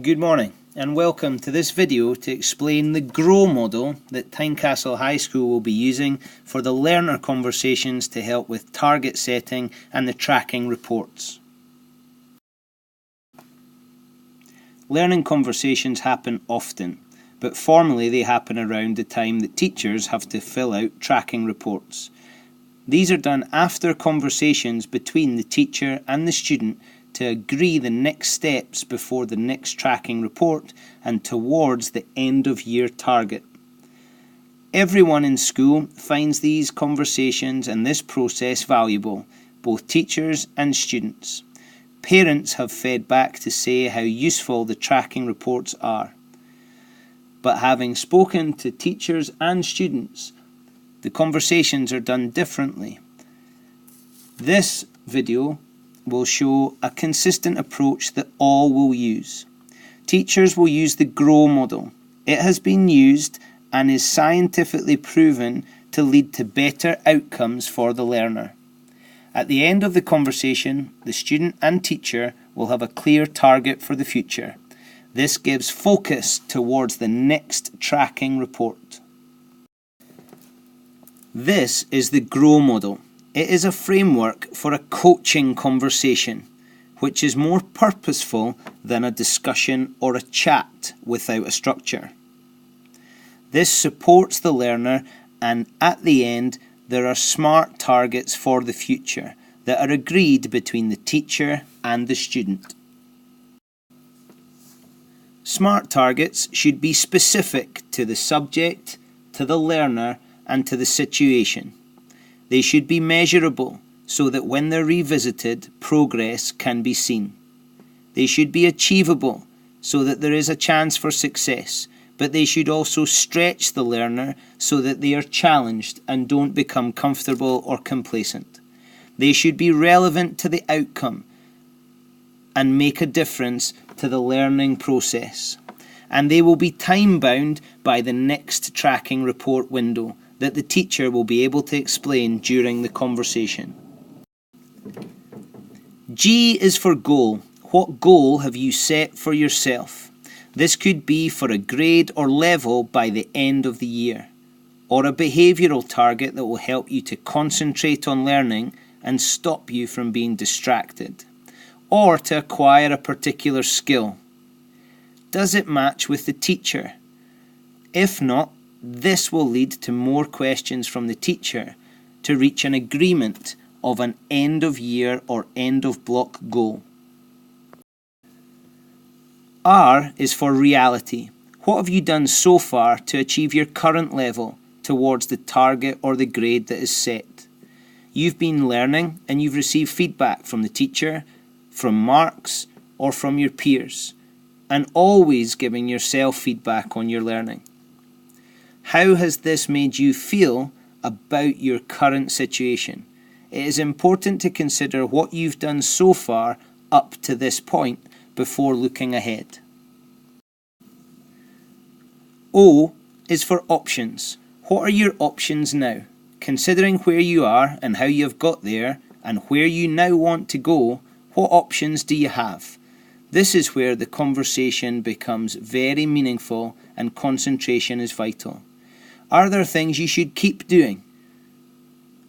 Good morning and welcome to this video to explain the GROW model that Tynecastle High School will be using for the learner conversations to help with target setting and the tracking reports. Learning conversations happen often, but formally they happen around the time that teachers have to fill out tracking reports. These are done after conversations between the teacher and the student to agree the next steps before the next tracking report and towards the end of year target. Everyone in school finds these conversations and this process valuable, both teachers and students. Parents have fed back to say how useful the tracking reports are. But having spoken to teachers and students, the conversations are done differently. This video will show a consistent approach that all will use. Teachers will use the GROW model. It has been used and is scientifically proven to lead to better outcomes for the learner. At the end of the conversation, the student and teacher will have a clear target for the future. This gives focus towards the next tracking report. This is the GROW model. It is a framework for a coaching conversation, which is more purposeful than a discussion or a chat without a structure. This supports the learner, and at the end, there are SMART targets for the future that are agreed between the teacher and the student. SMART targets should be specific to the subject, to the learner, and to the situation. They should be measurable so that when they're revisited, progress can be seen. They should be achievable so that there is a chance for success, but they should also stretch the learner so that they are challenged and don't become comfortable or complacent. They should be relevant to the outcome and make a difference to the learning process. And they will be time-bound by the next tracking report window that the teacher will be able to explain during the conversation. G is for goal. What goal have you set for yourself? This could be for a grade or level by the end of the year, or a behavioural target that will help you to concentrate on learning and stop you from being distracted, or to acquire a particular skill. Does it match with the teacher? If not, this will lead to more questions from the teacher to reach an agreement of an end of year or end of block goal. R is for reality. What have you done so far to achieve your current level towards the target or the grade that is set? You've been learning and you've received feedback from the teacher, from marks, or from your peers, and always giving yourself feedback on your learning. How has this made you feel about your current situation? It is important to consider what you've done so far up to this point before looking ahead. O is for options. What are your options now? Considering where you are and how you have got there and where you now want to go, what options do you have? This is where the conversation becomes very meaningful and concentration is vital. Are there things you should keep doing?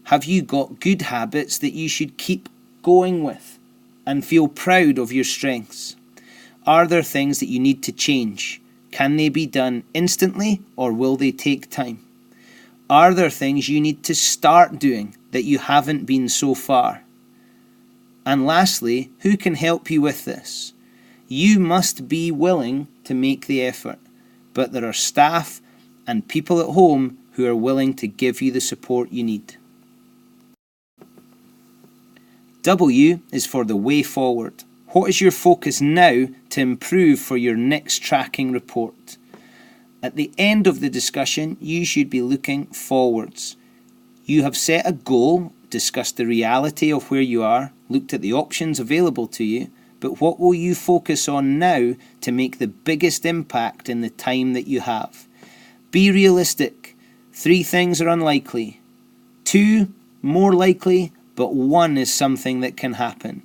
Have you got good habits that you should keep going with and feel proud of your strengths? Are there things that you need to change? Can they be done instantly or will they take time? Are there things you need to start doing that you haven't been so far? And lastly, who can help you with this? You must be willing to make the effort, but there are staff and people at home who are willing to give you the support you need. W is for the way forward. What is your focus now to improve for your next tracking report? At the end of the discussion, you should be looking forwards. You have set a goal, discussed the reality of where you are, looked at the options available to you, but what will you focus on now to make the biggest impact in the time that you have? Be realistic. 3 things are unlikely. 2 more likely, but 1 is something that can happen.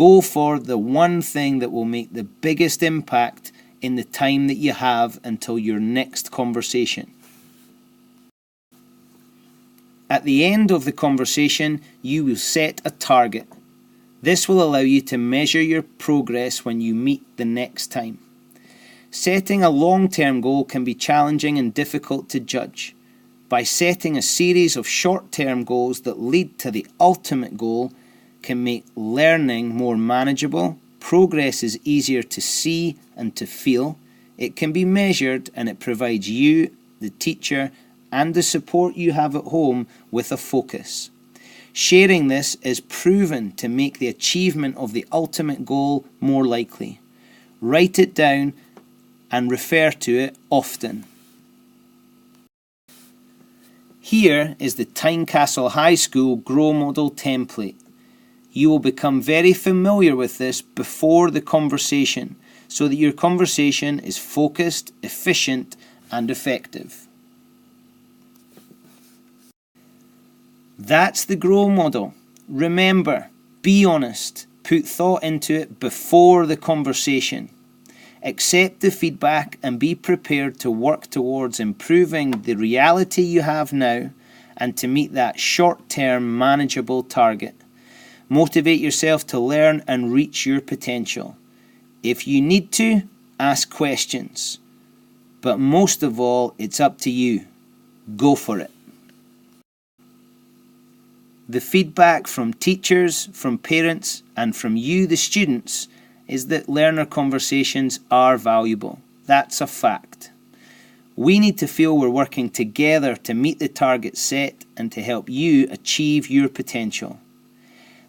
Go for the one thing that will make the biggest impact in the time that you have until your next conversation. At the end of the conversation, you will set a target. This will allow you to measure your progress when you meet the next time. Setting a long-term goal can be challenging and difficult to judge. By setting a series of short-term goals that lead to the ultimate goal can make learning more manageable, progress is easier to see and to feel, it can be measured, and it provides you, the teacher, and the support you have at home with a focus. Sharing this is proven to make the achievement of the ultimate goal more likely. Write it down and refer to it often. Here is the Tynecastle High School Grow Model template. You will become very familiar with this before the conversation, so that your conversation is focused, efficient, and effective. That's the Grow Model. Remember, be honest. Put thought into it before the conversation. Accept the feedback and be prepared to work towards improving the reality you have now and to meet that short-term manageable target. Motivate yourself to learn and reach your potential. If you need to, ask questions. But most of all, it's up to you. Go for it. The feedback from teachers, from parents, and from you, the students, is that learner conversations are valuable. That's a fact. We need to feel we're working together to meet the target set and to help you achieve your potential.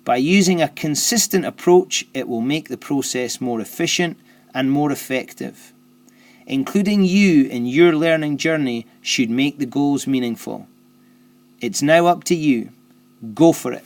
By using a consistent approach, it will make the process more efficient and more effective. Including you in your learning journey should make the goals meaningful. It's now up to you. Go for it.